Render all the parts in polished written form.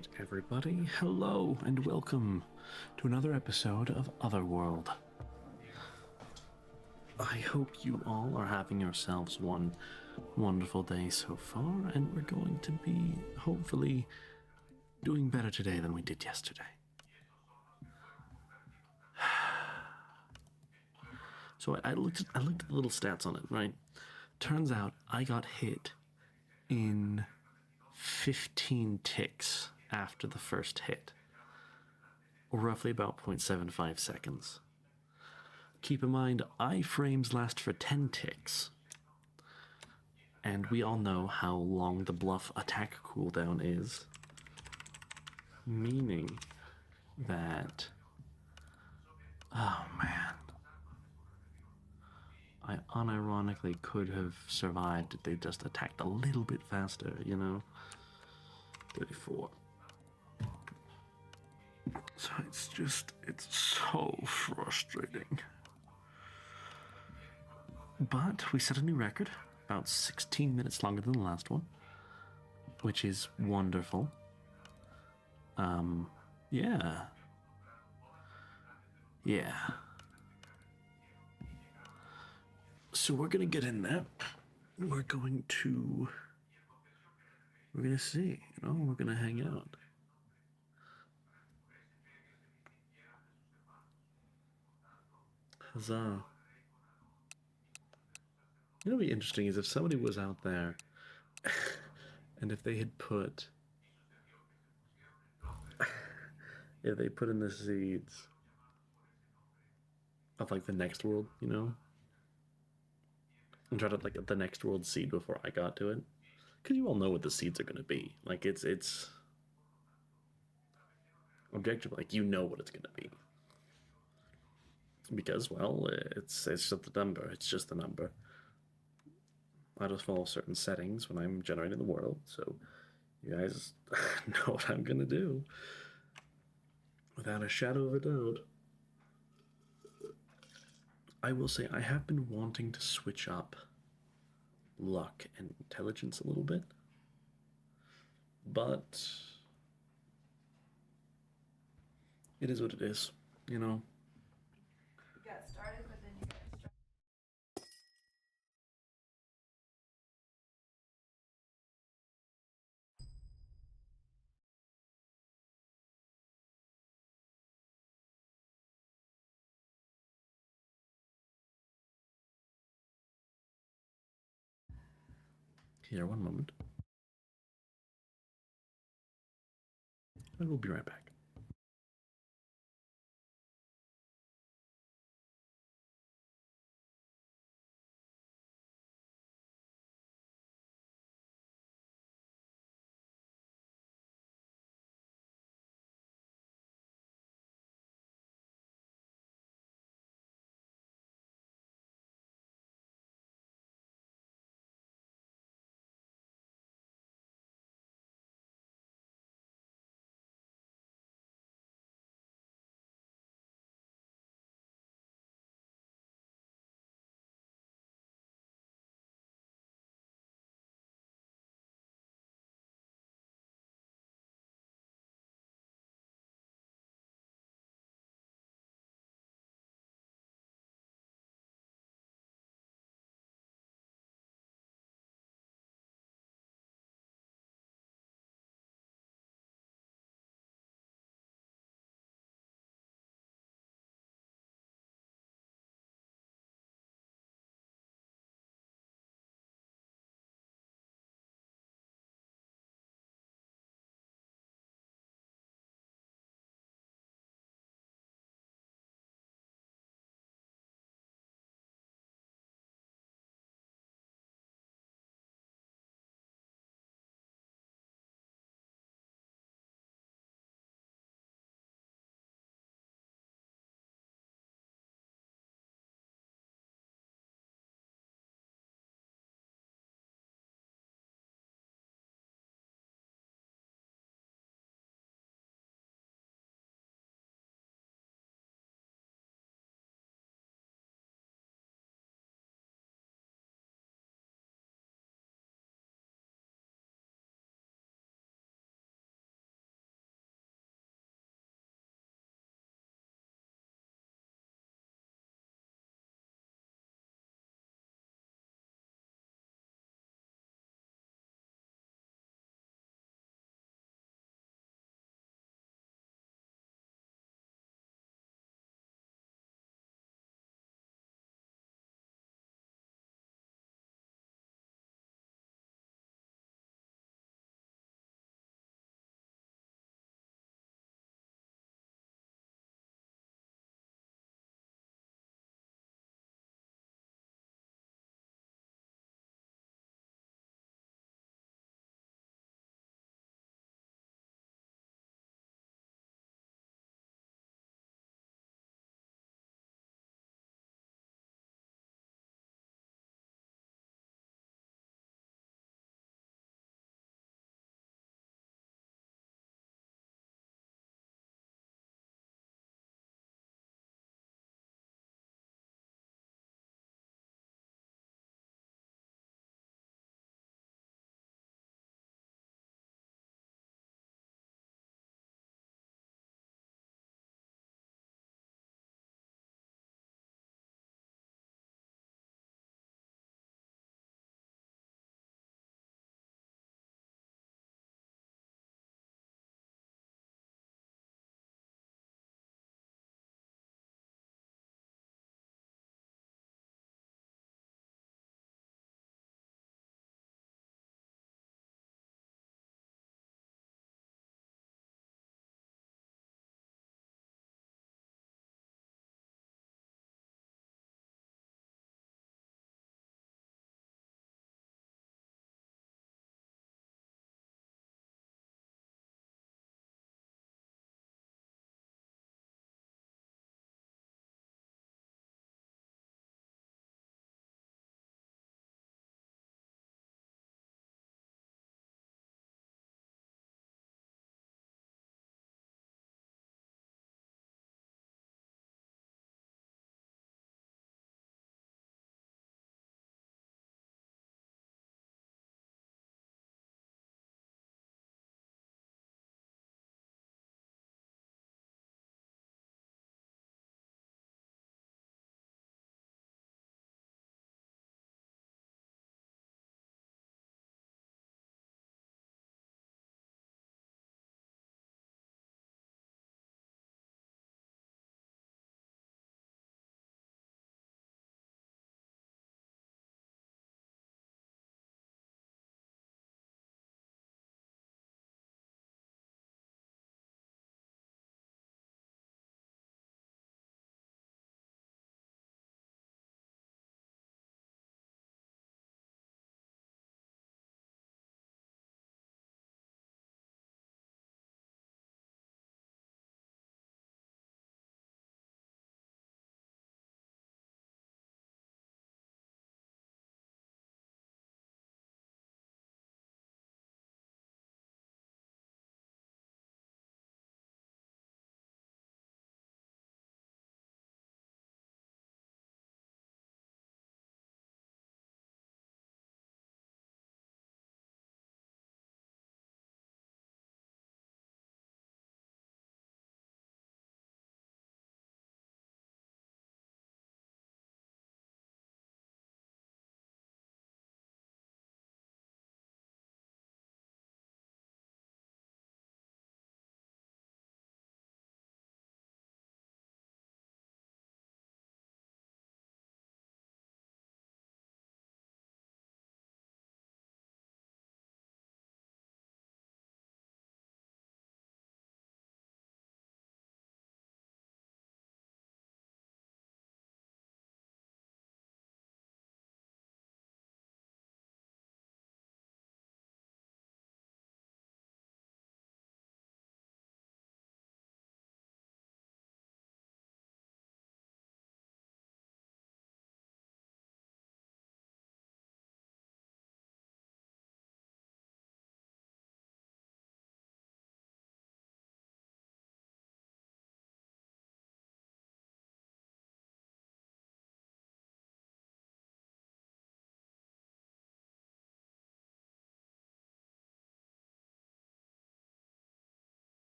Alright, everybody, hello and welcome to another episode of Otherworld. I hope you all are having yourselves one wonderful day so far, and we're going to be, hopefully, doing better today than we did yesterday. So I looked at the little stats on it, right? Turns out I got hit in 15 ticks after the first hit, or roughly about 0.75 seconds. Keep in mind, iframes last for 10 ticks, and we all know how long the bluff attack cooldown is, meaning that, oh man, I unironically could have survived if they just attacked a little bit faster, you know? 34. So it's so frustrating. But we set a new record, about 16 minutes longer than the last one, which is wonderful. Yeah. So we're gonna get in there. We're gonna see, we're gonna hang out. Huzzah. You know what'd be interesting is if somebody was out there and if they had put if they put in the seeds of like the next world, and tried to like the next world seed before I got to it. Because you all know what the seeds are gonna be. Like it's objectively, like you know what it's gonna be. Because, well, it's just the number. It's just the number. I just follow certain settings when I'm generating the world, so you guys know what I'm gonna do. Without a shadow of a doubt. I will say I have been wanting to switch up luck and intelligence a little bit, but it is what it is, You got started, but then you got distracted. Here, one moment. I will be right back.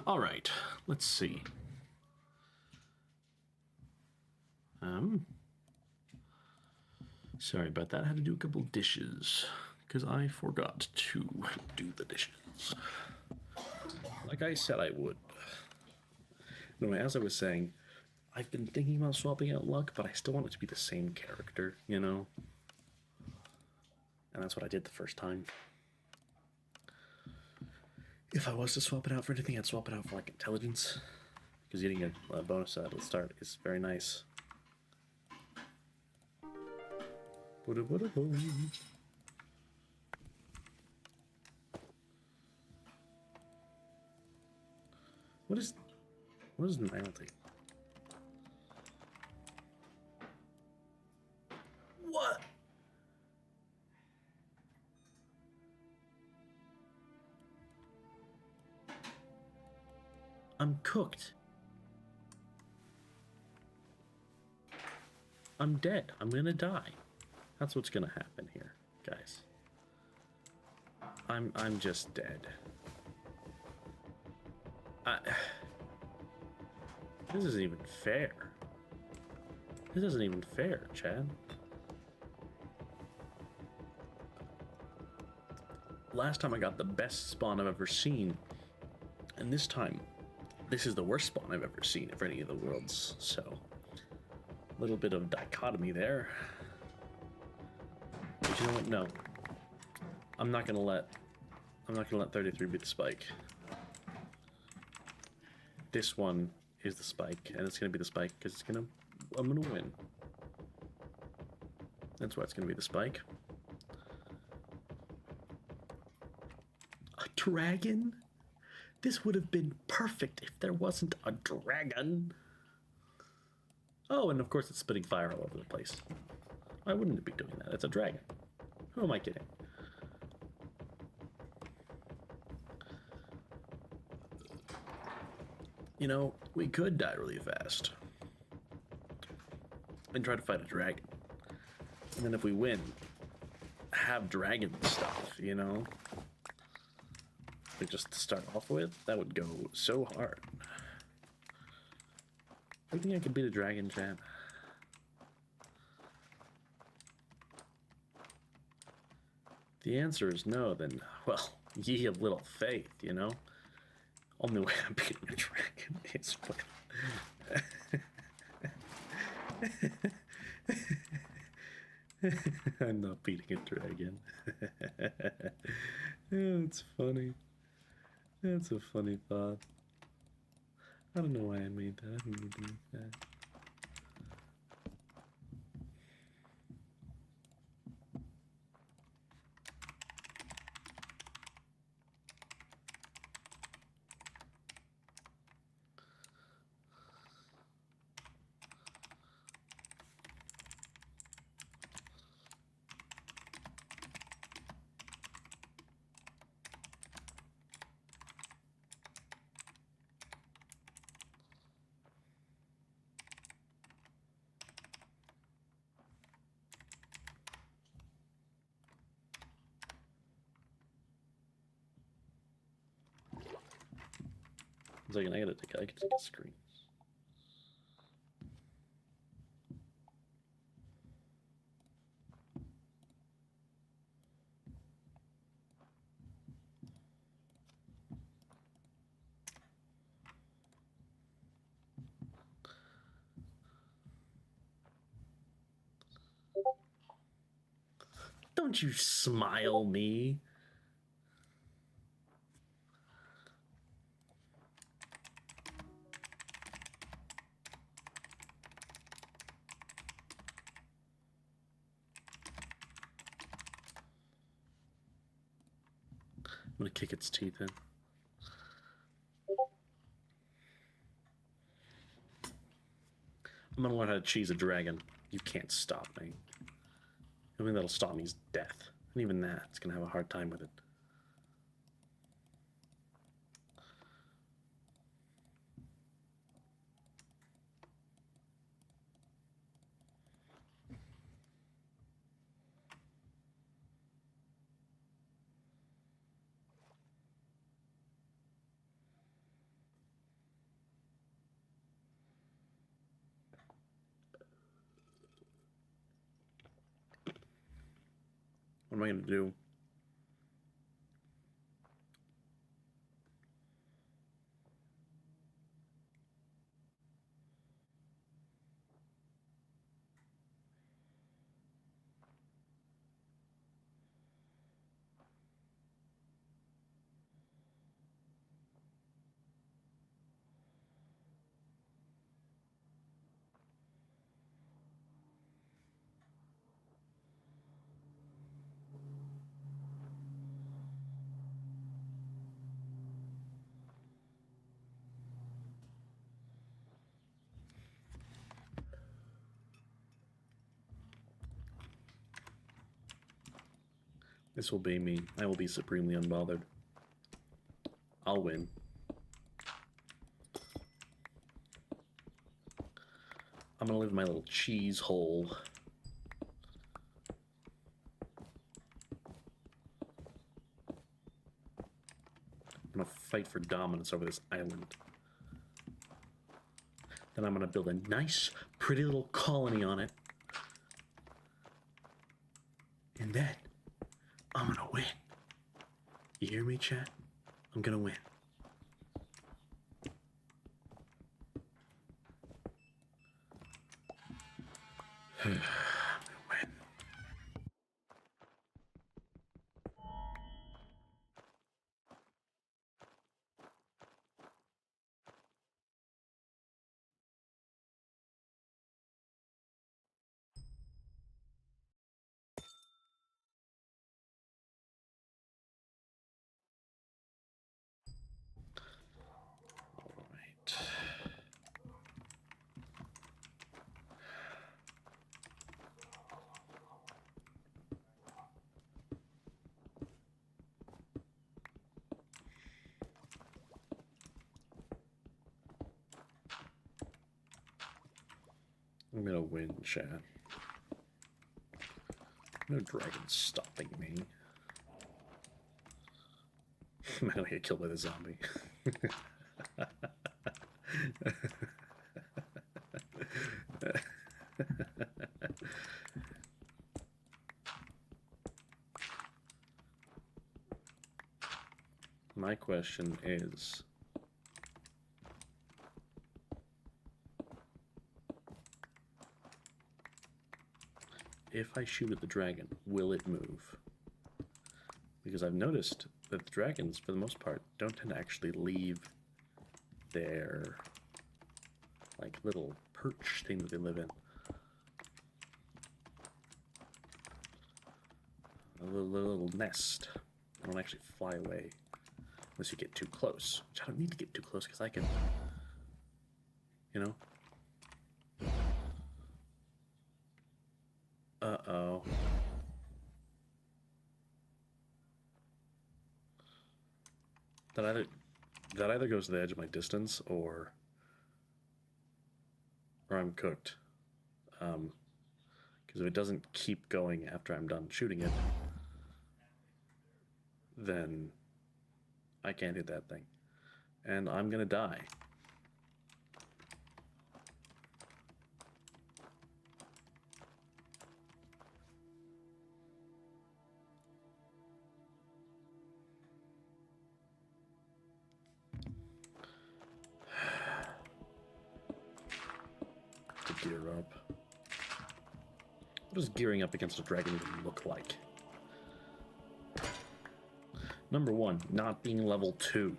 All right, let's see. Sorry about that. I had to do a couple dishes because I forgot to do the dishes. Like I said I would. Anyway, as I was saying, I've been thinking about swapping out Luck, but I still want it to be the same character, you know? And that's what I did the first time. If I was to swap it out for anything, I'd swap it out for like intelligence. Because getting a bonus at the start is very nice. What is Nilety? What? I'm cooked. I'm dead. I'm gonna die. That's what's gonna happen here, guys. I'm just dead. This isn't even fair. This isn't even fair, Chad. Last time I got the best spawn I've ever seen, and this time, this is the worst spawn I've ever seen for any of the worlds. So, a little bit of dichotomy there. But you know what? No, I'm not gonna let 33 be the spike. This one is the spike, and it's gonna be the spike because I'm gonna win. That's why it's gonna be the spike. A dragon? This would have been perfect if there wasn't a dragon. Oh, and of course it's spitting fire all over the place. Why wouldn't it be doing that? It's a dragon. Who am I kidding? You know, we could die really fast and try to fight a dragon. And then if we win, have dragon stuff, you know? Like just to start off with, that would go so hard. I think I could beat a dragon, chat. The answer is no, then, well, ye of little faith, you know? Only way I'm beating a dragon is I'm not beating a dragon. It's funny. That's a funny thought. I don't know why I made that. I didn't mean to make that. One second, I can take a screen. Don't you smile me. I'm gonna kick its teeth in. I'm gonna learn how to cheese a dragon. You can't stop me. The only thing that'll stop me is death. And even that, it's gonna have a hard time with it. What am I going to do? This will be me. I will be supremely unbothered. I'll win. I'm gonna live in my little cheese hole. I'm gonna fight for dominance over this island. Then I'm gonna build a nice, pretty little colony on it. And then I'm gonna win. You hear me, chat? I'm gonna win. I'm gonna win. All right. I'm gonna win, chat. No dragon stopping me. I'm gonna get killed by the zombie. My question is, if I shoot at the dragon, will it move? Because I've noticed that the dragons, for the most part, don't tend to actually leave their, like, little perch thing that they live in. A little nest. They don't actually fly away unless you get too close. Which I don't need to get too close because I can, you know? Uh-oh. That either goes to the edge of my distance or I'm cooked. Because if it doesn't keep going after I'm done shooting it, then I can't hit that thing. And I'm gonna die. To gear up. What does gearing up against a dragon even look like? Number one, not being level 2.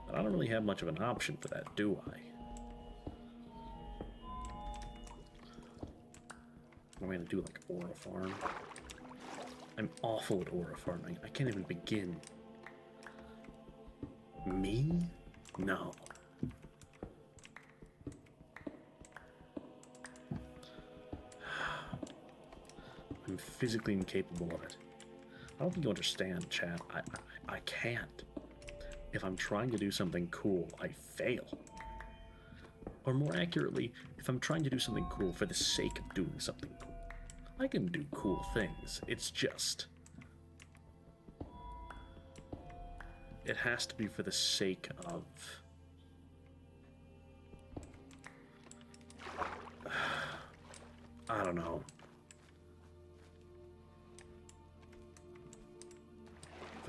But I don't really have much of an option for that, do I? What am I gonna do, like aura farm? I'm awful at aura farming. I can't even begin. Me? No. I'm physically incapable of it. I don't think you understand, chat. I can't. If I'm trying to do something cool, I fail. Or more accurately, if I'm trying to do something cool for the sake of doing something cool. I can do cool things. It's just... it has to be for the sake of... I don't know.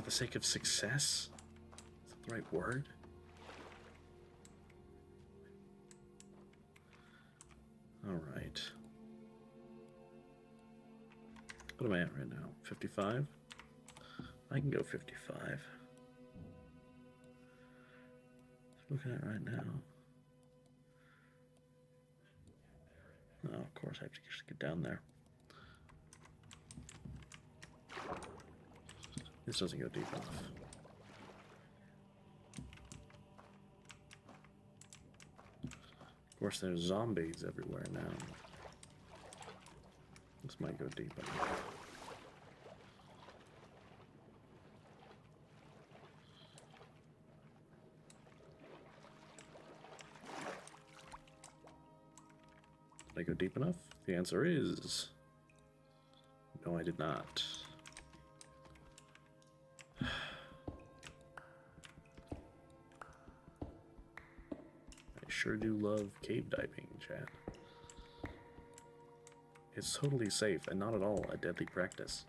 the sake of success? Is that the right word? Alright. What am I at right now? 55? I can go 55. Looking at it right now. Oh, of course, I have to just get down there. This doesn't go deep enough. Of course, there's zombies everywhere now. This might go deep enough. Did I go deep enough? The answer is no, I did not. I sure do love cave diving, chat. It's totally safe and not at all a deadly practice.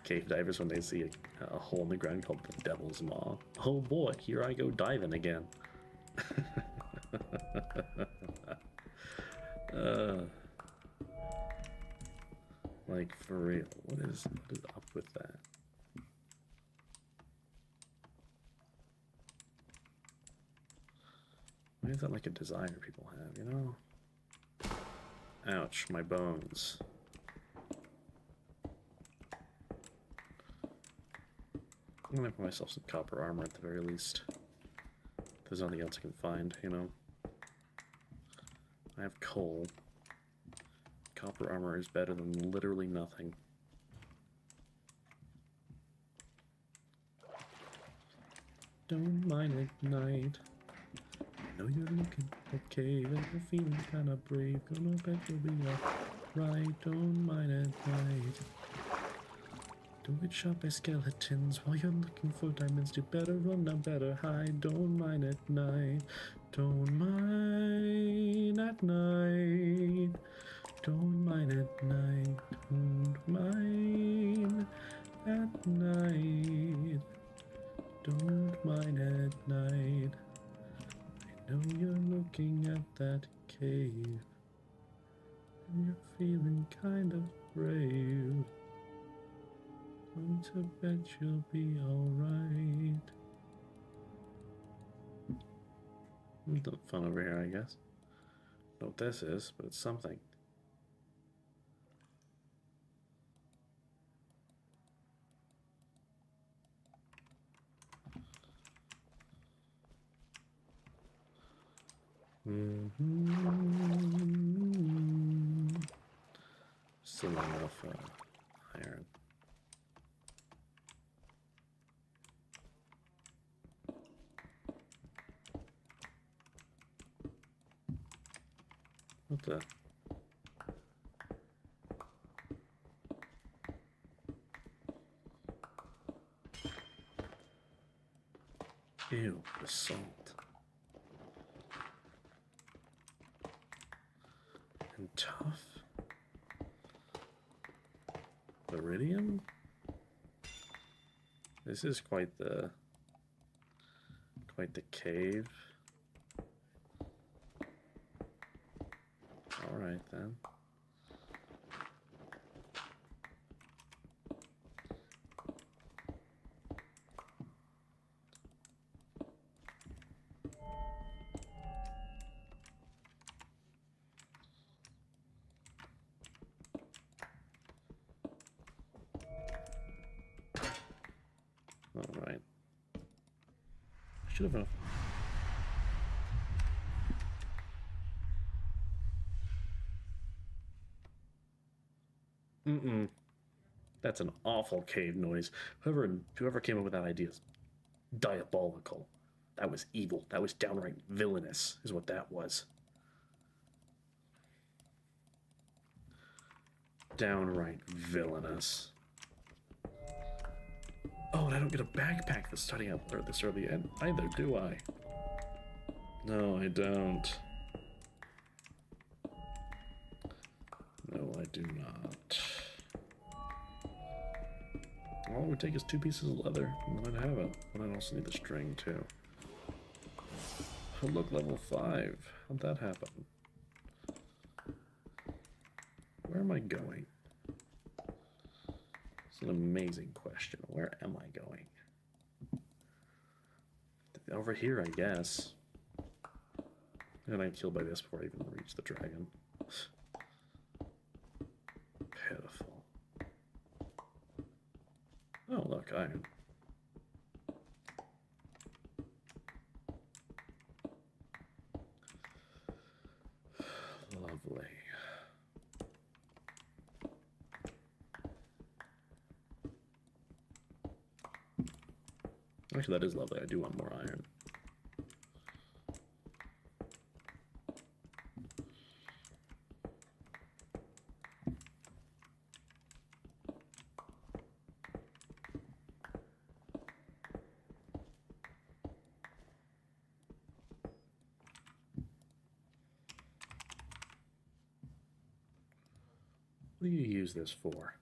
Cave divers, when they see a hole in the ground called the Devil's Maw. Oh boy, here I go diving again. Like, for real, what is up with that? Why is that like a desire people have, you know? Ouch, my bones. I'm gonna put myself some copper armor at the very least. There's nothing else I can find, you know? I have coal. Copper armor is better than literally nothing. Don't mind at night. I know you're looking okay, and you're feeling kinda brave. Gonna bet you'll be alright. Don't mind at night. Don't get shot by skeletons while you're looking for diamonds. Do better run, not better hide. Don't mind at night. Don't mind at night. Don't mind at night. Don't mind at night. Don't mind at night. I know you're looking at that cave, and you're feeling kind of brave. Going to bet you'll be alright. Nothing fun over here, I guess. Don't know what this is, but it's something. Still not enough iron. What the? Ew, the salt. And tough. Iridium? This is quite the cave. Alright then. Alright. Should have. That's an awful cave noise. Whoever came up with that idea is diabolical. That was evil. That was downright villainous, is what that was. Downright villainous. Oh, and I don't get a backpack that's starting out or this early end either, do I? No, I don't. I'd take is 2 pieces of leather, and then I'd have it. But I'd also need the string, too. Oh, look, level 5. How'd that happen? Where am I going? It's an amazing question. Where am I going? Over here, I guess. And I'm killed by this before I even reach the dragon. Pitiful. Oh, look, iron. Lovely. Actually, that is lovely. I do want more iron. What do you use this for?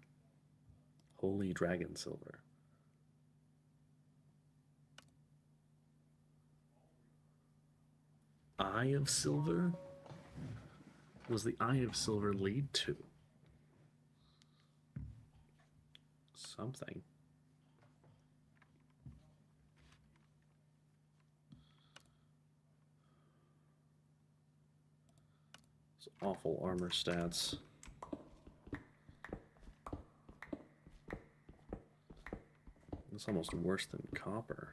Holy dragon silver. Eye of silver? What does the eye of silver lead to? Something. It's awful armor stats. It's almost worse than copper.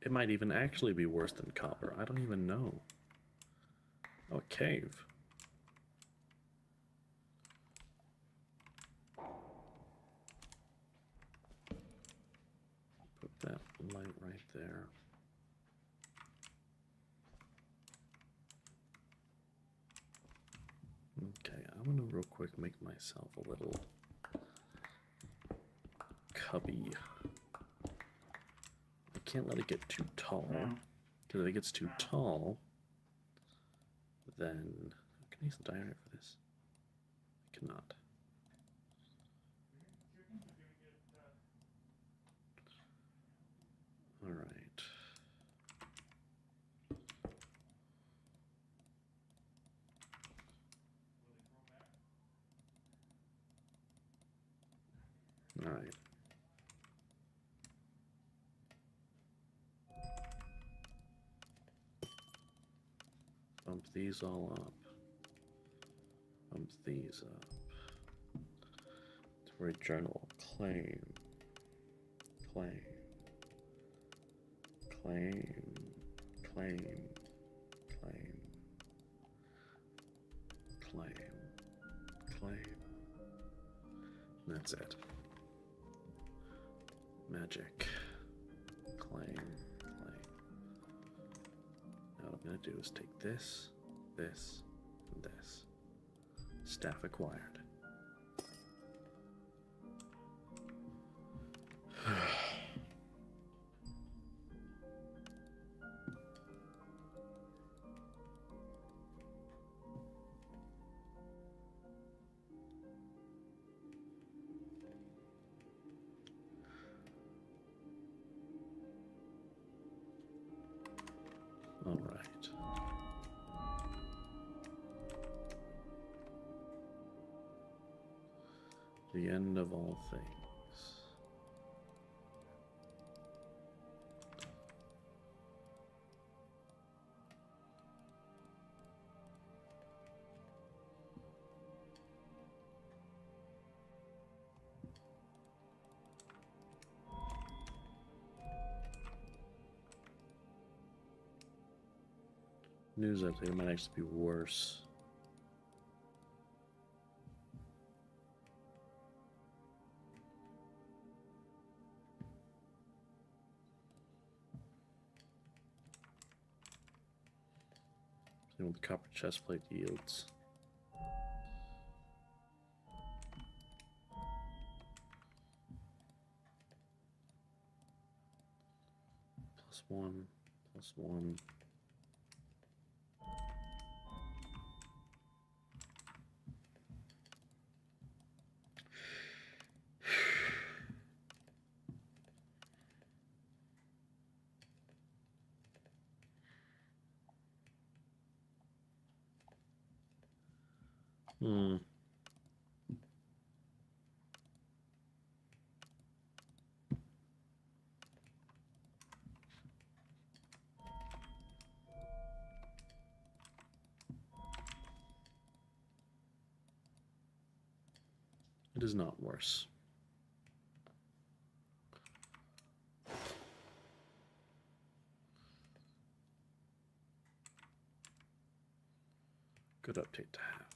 It might even actually be worse than copper. I don't even know. Oh, a cave. Put that light right there. Okay, I'm gonna real quick make myself a little cubby. I can't let it get too tall, because if it gets too tall, then can I use the diary for this? I cannot. All right. All right. Bump these all up. Bump these up. To read journal. Claim. Claim. Claim. Claim. Claim. Claim. Claim. And that's it. Magic. Claim. Claim. Now what I'm going to do is take this, this, and this. Staff acquired. All right. The end of all things. News update might actually be worse. See what the copper chestplate yields. +1, +1. Hmm. It is not worse. Good update to have.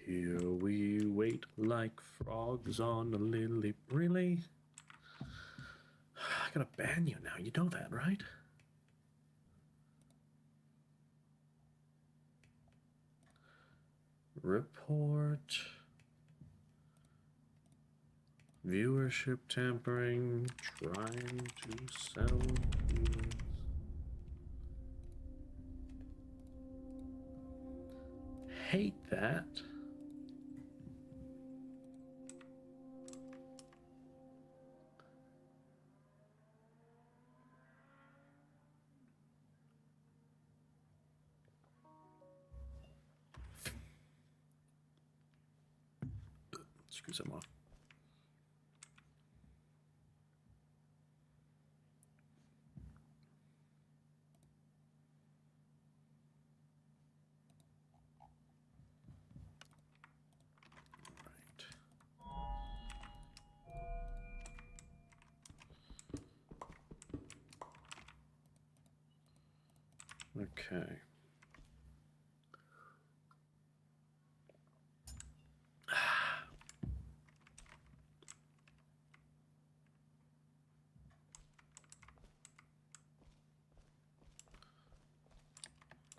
Here we wait like frogs on a lily. Really? I gotta ban you now. You know that, right? Report. Viewership tampering. Trying to sell viewers. Hate that. Screw some off. Okay.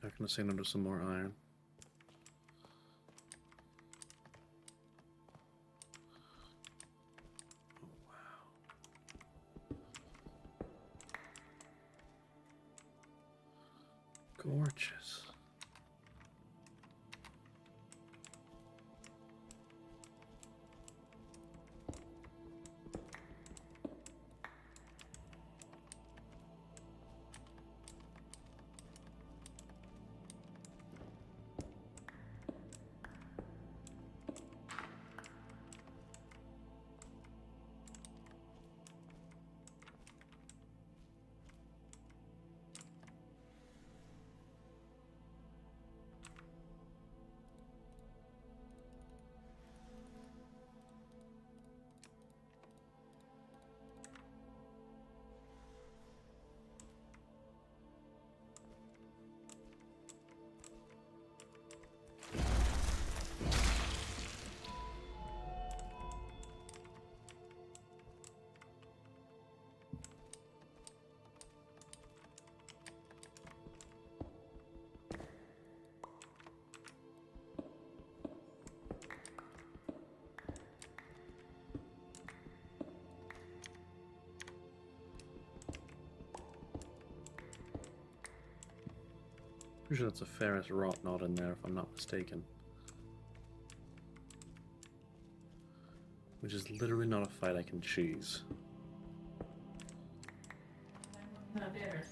Not gonna say no to some more iron. Oh, wow. Gorgeous. Pretty sure that's a ferrous rot knot in there, if I'm not mistaken. Which is literally not a fight I can choose. Not there.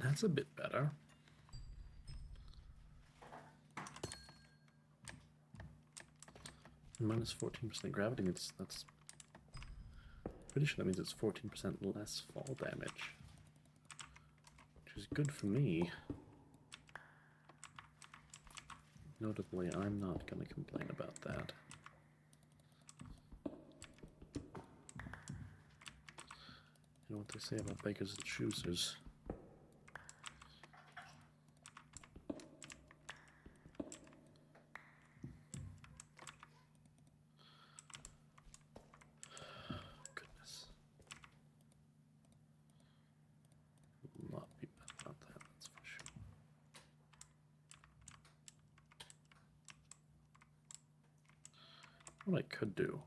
That's a bit better. Minus 14% gravity means that's pretty sure that means it's 14% less fall damage, which is good for me. Notably, I'm not going to complain about that. You know what they say about bakers and choosers. Goodness. Will not be bad about that, that's for sure. What I could do.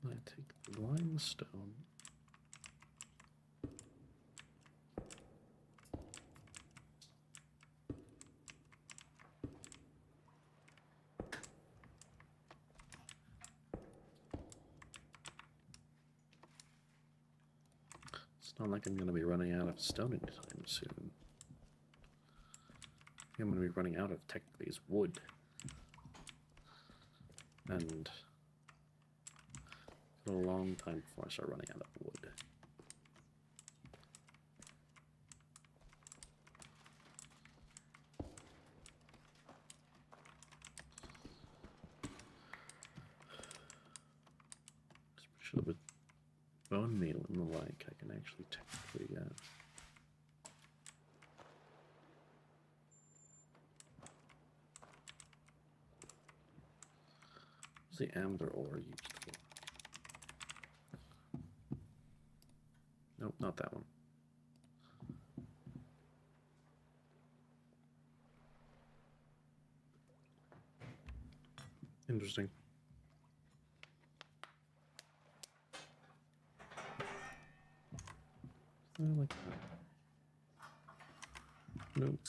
I take the limestone. It's not like I'm going to be running out of stone anytime soon. I'm going to be running out of technically is wood. And a long time before I start running out of wood. Especially with bone meal and the like, I can actually technically what's the amber ore used for? Nope, not that one. Interesting. I like that. Nope.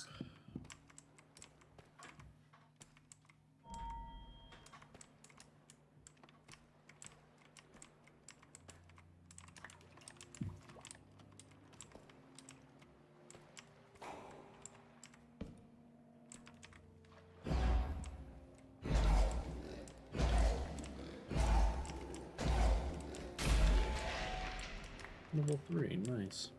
Level 3, nice.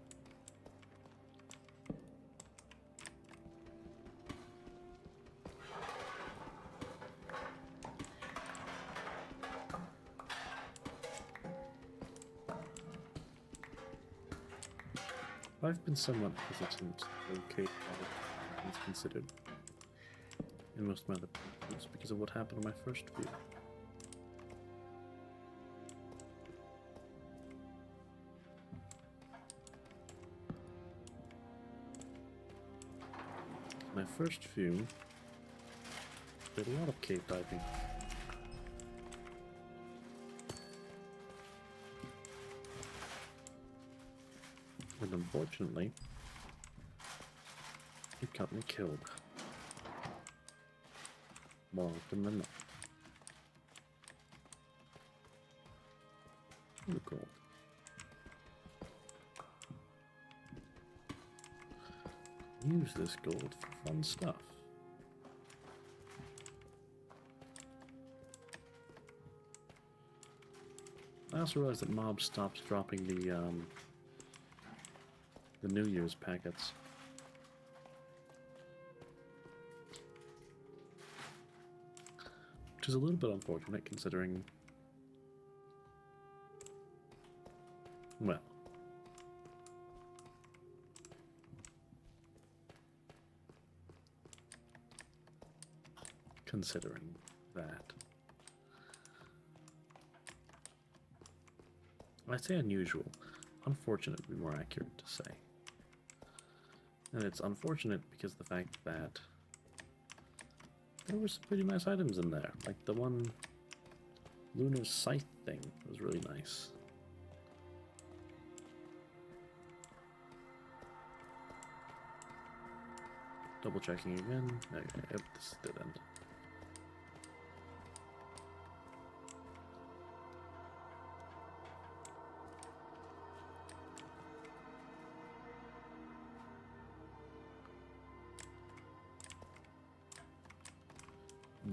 I've been somewhat hesitant to locate other things considered in most of my other playthroughs because of what happened on my first view. My first view did a lot of cave diving. And unfortunately, it got me killed. More often than not. Oh, gold. Use this gold for fun stuff. I also realized that mobs stopped dropping the New Year's packets. Which is a little bit unfortunate considering, well, considering that. I'd say unusual. Unfortunate would be more accurate to say. And it's unfortunate because of the fact that there were some pretty nice items in there. Like the one lunar scythe thing was really nice. Double checking again. Okay, yep, this is dead end.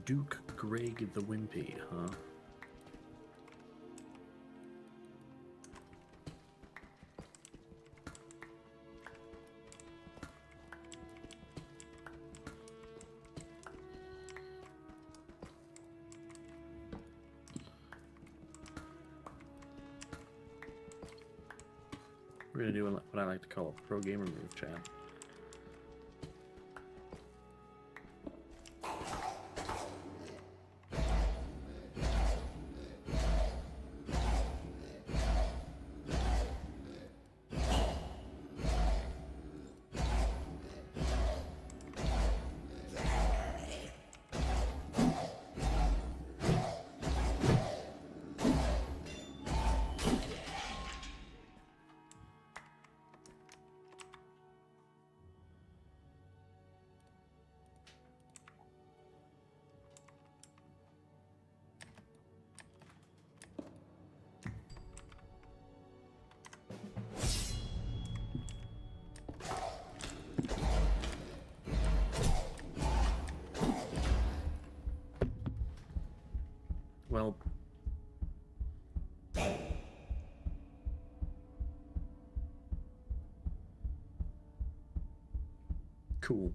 Duke Greg the Wimpy, huh? We're gonna do what I like to call a pro gamer move, chat. Well, cool.